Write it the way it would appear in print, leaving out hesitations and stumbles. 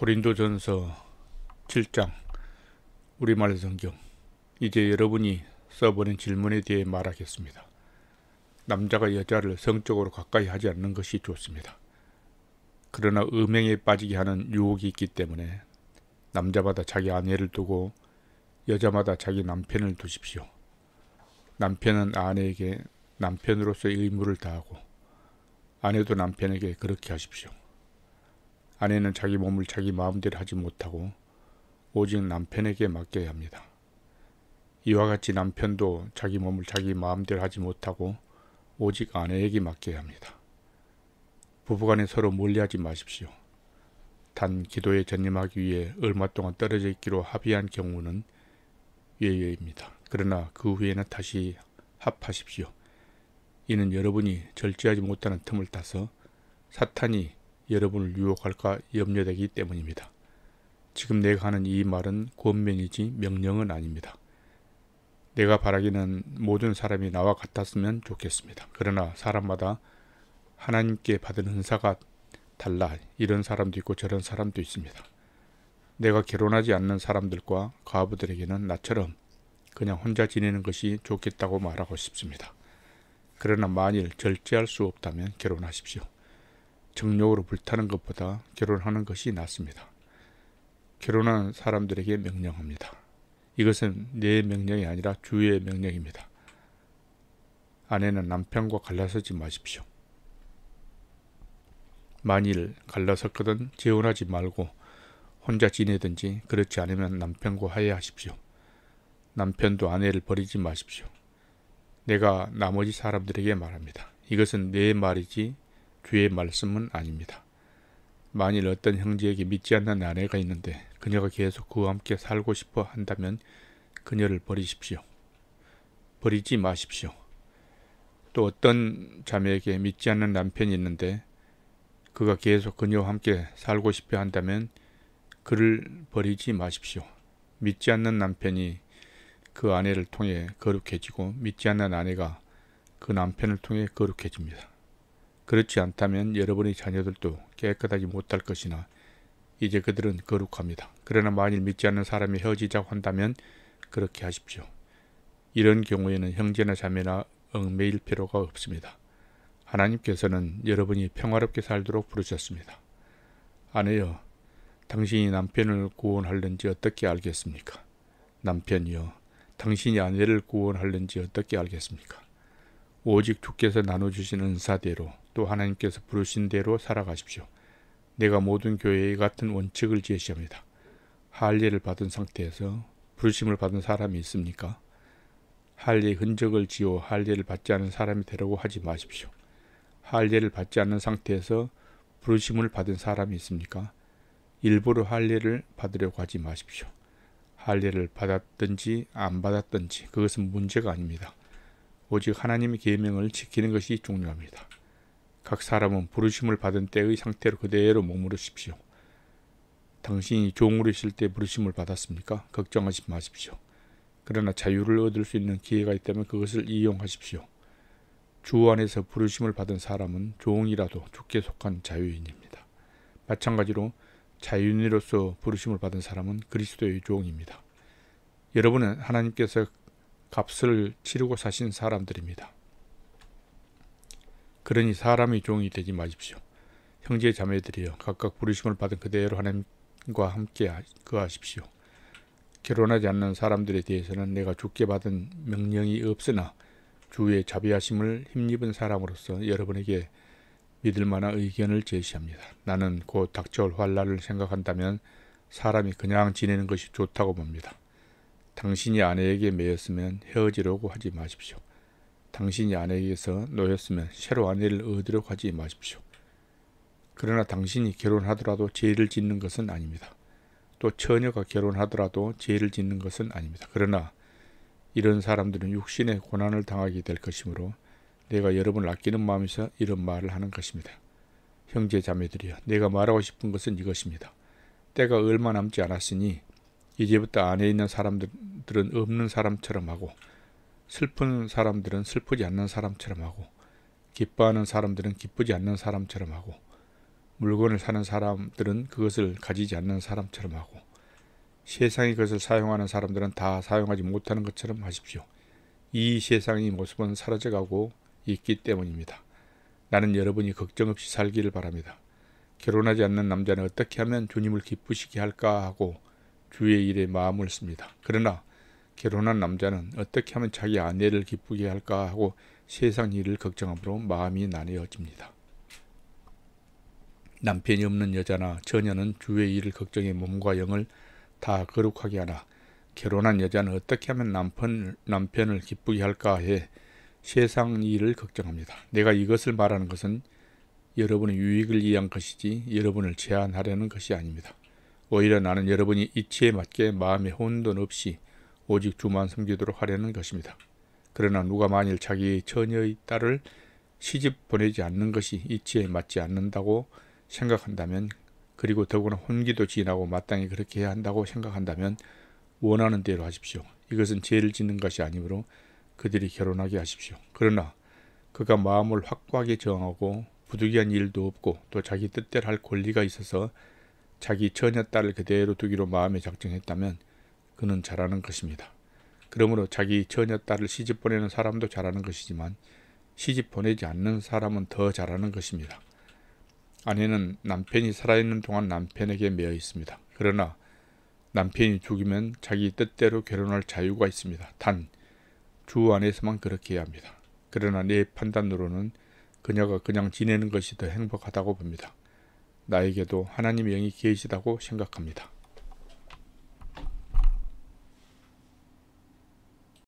고린도전서 7장 우리말 성경. 이제 여러분이 써보낸 질문에 대해 말하겠습니다. 남자가 여자를 성적으로 가까이 하지 않는 것이 좋습니다. 그러나 음행에 빠지게 하는 유혹이 있기 때문에 남자마다 자기 아내를 두고 여자마다 자기 남편을 두십시오. 남편은 아내에게 남편으로서의 의무를 다하고 아내도 남편에게 그렇게 하십시오. 아내는 자기 몸을 자기 마음대로 하지 못하고 오직 남편에게 맡겨야 합니다. 이와 같이 남편도 자기 몸을 자기 마음대로 하지 못하고 오직 아내에게 맡겨야 합니다. 부부간에 서로 멀리하지 마십시오. 단 기도에 전념하기 위해 얼마 동안 떨어져 있기로 합의한 경우는 예외입니다. 그러나 그 후에는 다시 합하십시오. 이는 여러분이 절제하지 못하는 틈을 타서 사탄이 여러분을 유혹할까 염려되기 때문입니다. 지금 내가 하는 이 말은 권면이지 명령은 아닙니다. 내가 바라기는 모든 사람이 나와 같았으면 좋겠습니다. 그러나 사람마다 하나님께 받은 은사가 달라 이런 사람도 있고 저런 사람도 있습니다. 내가 결혼하지 않는 사람들과 과부들에게는 나처럼 그냥 혼자 지내는 것이 좋겠다고 말하고 싶습니다. 그러나 만일 절제할 수 없다면 결혼하십시오. 정욕으로 불타는 것보다 결혼하는 것이 낫습니다. 결혼하는 사람들에게 명령합니다. 이것은 내 명령이 아니라 주의 명령입니다. 아내는 남편과 갈라서지 마십시오. 만일 갈라섰거든 재혼하지 말고 혼자 지내든지 그렇지 않으면 남편과 화해하십시오. 남편도 아내를 버리지 마십시오. 내가 나머지 사람들에게 말합니다. 이것은 내 말이지 주의 말씀은 아닙니다. 만일 어떤 형제에게 믿지 않는 아내가 있는데 그녀가 계속 그와 함께 살고 싶어 한다면 그녀를 버리십시오. 버리지 마십시오. 또 어떤 자매에게 믿지 않는 남편이 있는데 그가 계속 그녀와 함께 살고 싶어 한다면 그를 버리지 마십시오. 믿지 않는 남편이 그 아내를 통해 거룩해지고 믿지 않는 아내가 그 남편을 통해 거룩해집니다. 그렇지 않다면 여러분의 자녀들도 깨끗하지 못할 것이나 이제 그들은 거룩합니다. 그러나 만일 믿지 않는 사람이 헤어지자고 한다면 그렇게 하십시오. 이런 경우에는 형제나 자매나 얽매일 필요가 없습니다. 하나님께서는 여러분이 평화롭게 살도록 부르셨습니다. 아내여, 당신이 남편을 구원하려는지 어떻게 알겠습니까? 남편이여, 당신이 아내를 구원하려는지 어떻게 알겠습니까? 오직 주께서 나눠주신 은사대로 또 하나님께서 부르신 대로 살아가십시오. 내가 모든 교회에 같은 원칙을 제시합니다. 할례를 받은 상태에서 부르심을 받은 사람이 있습니까? 할례의 흔적을 지어 할례를 받지 않은 사람이 되려고 하지 마십시오. 할례를 받지 않는 상태에서 부르심을 받은 사람이 있습니까? 일부러 할례를 받으려고 하지 마십시오. 할례를 받았든지 안 받았든지 그것은 문제가 아닙니다. 오직 하나님의 계명을 지키는 것이 중요합니다. 각 사람은 부르심을 받은 때의 상태로 그대로 머무르십시오. 당신이 종으로 있을 때 부르심을 받았습니까? 걱정하지 마십시오. 그러나 자유를 얻을 수 있는 기회가 있다면 그것을 이용하십시오. 주 안에서 부르심을 받은 사람은 종이라도 주께 속한 자유인입니다. 마찬가지로 자유인으로서 부르심을 받은 사람은 그리스도의 종입니다. 여러분은 하나님께서 값을 치르고 사신 사람들입니다. 그러니 사람의 종이 되지 마십시오. 형제 자매들이여, 각각 부르심을 받은 그대로 하나님과 함께 거하십시오. 결혼하지 않는 사람들에 대해서는 내가 주께 받은 명령이 없으나 주의 자비하심을 힘입은 사람으로서 여러분에게 믿을 만한 의견을 제시합니다. 나는 곧 닥쳐올 환난을 생각한다면 사람이 그냥 지내는 것이 좋다고 봅니다. 당신이 아내에게 매였으면 헤어지려고 하지 마십시오. 당신이 아내에게서 놓였으면 새로 아내를 얻으려고 하지 마십시오. 그러나 당신이 결혼하더라도 죄를 짓는 것은 아닙니다. 또 처녀가 결혼하더라도 죄를 짓는 것은 아닙니다. 그러나 이런 사람들은 육신의 고난을 당하게 될 것이므로 내가 여러분을 아끼는 마음에서 이런 말을 하는 것입니다. 형제 자매들이여, 내가 말하고 싶은 것은 이것입니다. 때가 얼마 남지 않았으니 이제부터 안에 있는 사람들은 없는 사람처럼 하고 슬픈 사람들은 슬프지 않는 사람처럼 하고 기뻐하는 사람들은 기쁘지 않는 사람처럼 하고 물건을 사는 사람들은 그것을 가지지 않는 사람처럼 하고 세상이 그것을 사용하는 사람들은 다 사용하지 못하는 것처럼 하십시오. 이 세상의 모습은 사라져가고 있기 때문입니다. 나는 여러분이 걱정 없이 살기를 바랍니다. 결혼하지 않는 남자는 어떻게 하면 주님을 기쁘시게 할까 하고 주의 일에 마음을 씁니다. 그러나 결혼한 남자는 어떻게 하면 자기 아내를 기쁘게 할까 하고 세상 일을 걱정함으로 마음이 나뉘어집니다. 남편이 없는 여자나 처녀는 주의 일을 걱정해 몸과 영을 다 거룩하게 하나 결혼한 여자는 어떻게 하면 남편을 기쁘게 할까 해 세상 일을 걱정합니다. 내가 이것을 말하는 것은 여러분의 유익을 위한 것이지 여러분을 제한하려는 것이 아닙니다. 오히려 나는 여러분이 이치에 맞게 마음에 혼돈 없이 오직 주만 섬기도록 하려는 것입니다. 그러나 누가 만일 자기 처녀의 딸을 시집 보내지 않는 것이 이치에 맞지 않는다고 생각한다면, 그리고 더구나 혼기도 지나고 마땅히 그렇게 해야 한다고 생각한다면 원하는 대로 하십시오. 이것은 죄를 짓는 것이 아니므로 그들이 결혼하게 하십시오. 그러나 그가 마음을 확고하게 정하고 부득이한 일도 없고 또 자기 뜻대로 할 권리가 있어서 자기 처녀 딸을 그대로 두기로 마음에 작정했다면 그는 잘하는 것입니다. 그러므로 자기 처녀 딸을 시집 보내는 사람도 잘하는 것이지만 시집 보내지 않는 사람은 더 잘하는 것입니다. 아내는 남편이 살아있는 동안 남편에게 매여 있습니다. 그러나 남편이 죽으면 자기 뜻대로 결혼할 자유가 있습니다. 단 주 안에서만 그렇게 해야 합니다. 그러나 내 판단으로는 그녀가 그냥 지내는 것이 더 행복하다고 봅니다. 나에게도 하나님의 영이 계시다고 생각합니다.